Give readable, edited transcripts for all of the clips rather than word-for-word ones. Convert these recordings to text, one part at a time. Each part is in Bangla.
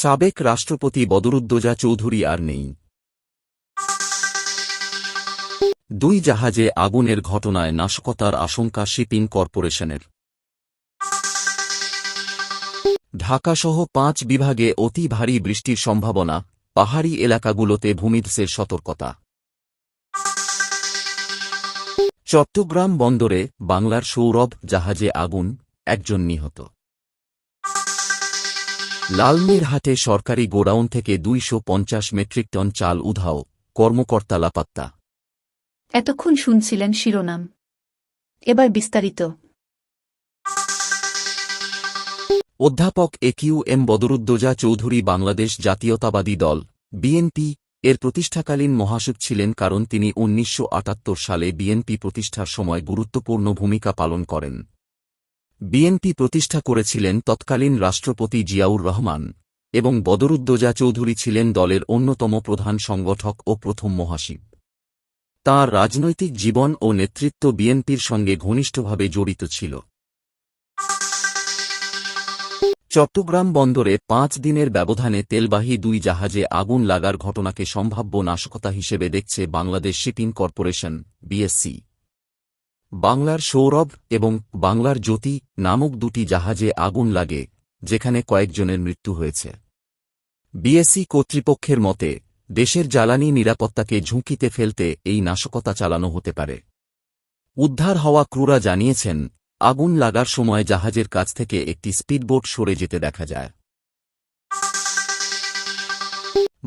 সাবেক রাষ্ট্রপতি বদরুদ্দোজা চৌধুরী আর নেই। দুই জাহাজে আগুনের ঘটনায় নাশকতার আশঙ্কা শিপিং কর্পোরেশনের। ঢাকাসহ ৫ বিভাগে অতি ভারী বৃষ্টির সম্ভাবনা, পাহাড়ি এলাকাগুলোতে ভূমিধসের সতর্কতা। চট্টগ্রাম বন্দরে বাংলার সৌরভ জাহাজে আগুন, ১ জন নিহত। লালমনিরহাটে সরকারি গোডাউন থেকে ২৫০ মেট্রিক টন চাল উধাও, কর্মকর্তা লাপাত্তা। এতক্ষণ শুনছিলেন শিরোনাম, এবার বিস্তারিত। অধ্যাপক একিউএম বদরুদ্দোজা চৌধুরী বাংলাদেশ জাতীয়তাবাদী দল বিএনপি এর প্রতিষ্ঠাকালীন মহাসচিব ছিলেন, কারণ তিনি ১৯৭৮ সালে বিএনপি প্রতিষ্ঠার সময় গুরুত্বপূর্ণ ভূমিকা পালন করেন। বিএনপি প্রতিষ্ঠা করেছিলেন তৎকালীন রাষ্ট্রপতি জিয়াউর রহমান, এবং বদরুদ্দোজা চৌধুরী ছিলেন দলের অন্যতম প্রধান সংগঠক ও প্রথম মহাসচিব। তাঁর রাজনৈতিক জীবন ও নেতৃত্ব বিএনপির সঙ্গে ঘনিষ্ঠভাবে জড়িত ছিল। চট্টগ্রাম বন্দরে ৫ দিনের ব্যবধানে তেলবাহী ২ জাহাজে আগুন লাগার ঘটনাকে সম্ভাব্য নাশকতা হিসেবে দেখছে বাংলাদেশ শিপিং কর্পোরেশন বিএসসি। বাংলার সৌরভ এবং বাংলার জ্যোতি নামক ২টি জাহাজে আগুন লাগে, যেখানে কয়েকজনের মৃত্যু হয়েছে। বিএসসি কর্তৃপক্ষের মতে, দেশের জ্বালানি নিরাপত্তাকে ঝুঁকিতে ফেলতে এই নাশকতা চালানো হতে পারে। উদ্ধার হওয়া ক্রুরা জানিয়েছেন, আগুন লাগার সময় জাহাজের কাছ থেকে একটি স্পিডবোট সরে যেতে দেখা যায়।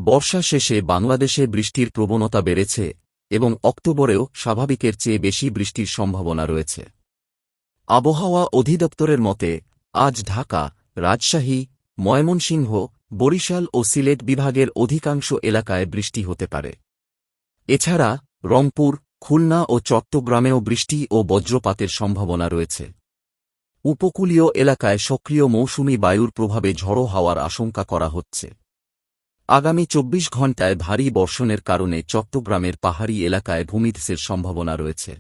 বর্ষা শেষে বাংলাদেশে বৃষ্টির প্রবণতা বেড়েছে এবং অক্টোবরেও স্বাভাবিকের চেয়ে বেশি বৃষ্টির সম্ভাবনা রয়েছে। আবহাওয়া অধিদপ্তরের মতে, আজ ঢাকা, রাজশাহী, ময়মনসিংহ, বরিশাল ও সিলেট বিভাগের অধিকাংশ এলাকায় বৃষ্টি হতে পারে। এছাড়া রংপুর, খুলনা ও চট্টগ্রামেও বৃষ্টি ও বজ্রপাতের সম্ভাবনা রয়েছে। উপকূলীয় এলাকায় সক্রিয় মৌসুমি বায়ুর প্রভাবে ঝড়ো হাওয়ার আশঙ্কা করা হচ্ছে। আগামী ২৪ ঘণ্টায় ভারী বর্ষণের কারণে চট্টগ্রামের পাহাড়ি এলাকায় ভূমিধসের সম্ভাবনা রয়েছে।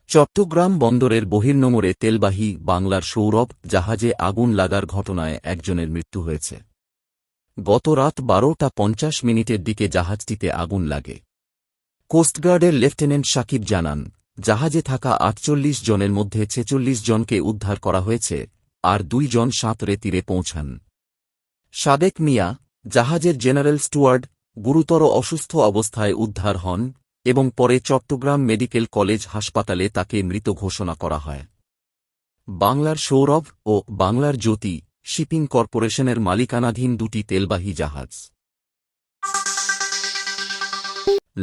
চট্টগ্রাম বন্দরের বহির্নোঙরে তেলবাহী বাংলার সৌরভ জাহাজে আগুন লাগার ঘটনায় ১ জনের মৃত্যু হয়েছে। গত রাত ১২টা ৫০ দিকে জাহাজটিতে আগুন লাগে। কোস্টগার্ডের লেফটেন্যান্ট সাকিব জানান, জাহাজে থাকা ৪৮ জনের মধ্যে ৪৬ জনকে উদ্ধার করা হয়েছে, আর ২ জন সাঁতরে তীরে পৌঁছান। সাদেক মিয়া, জাহাজের জেনারেল স্টুয়ার্ড, গুরুতর অসুস্থ অবস্থায় উদ্ধার হন এবং পরে চট্টগ্রাম মেডিকেল কলেজ হাসপাতালে তাকে মৃত ঘোষণা করা হয়। বাংলার সৌরভ ও বাংলার জ্যোতি শিপিং কর্পোরেশনের মালিকানাধীন ২টি তেলবাহী জাহাজ।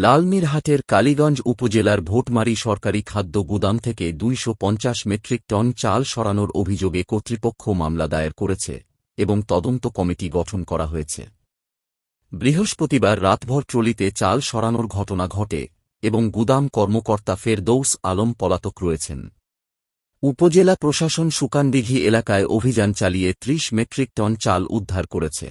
লালমনিরহাটের কালীগঞ্জ উপজেলার ভোটমারী সরকারি খাদ্য গুদাম থেকে ২৫০ মেট্রিক টন চাল সরানোর অভিযোগে কর্তৃপক্ষ মামলা দায়ের করেছে এবং তদন্ত কমিটি গঠন করা হয়েছে। বৃহস্পতিবার রাতভর ট্রলিতে চাল সরানোর ঘটনা ঘটে এবং গুদাম কর্মকর্তা ফেরদৌস আলম পলাতক রয়েছেন। উপজেলা প্রশাসন সুকানদিঘি এলাকায় অভিযান চালিয়ে ৩০ মেট্রিক টন চাল উদ্ধার করেছে।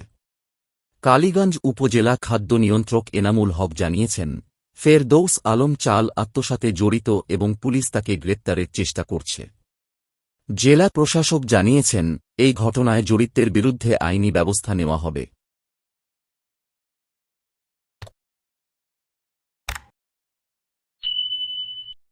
কালীগঞ্জ উপজেলা খাদ্য নিয়ন্ত্রক এনামুল হক জানিয়েছেন, ফেরদৌস আলম চাল আত্মসাতে জড়িত এবং পুলিশ তাকে গ্রেপ্তারের চেষ্টা করছে। জেলা প্রশাসক জানিয়েছেন, এই ঘটনায় জড়িতদের বিরুদ্ধে আইনি ব্যবস্থা নেওয়া হবে।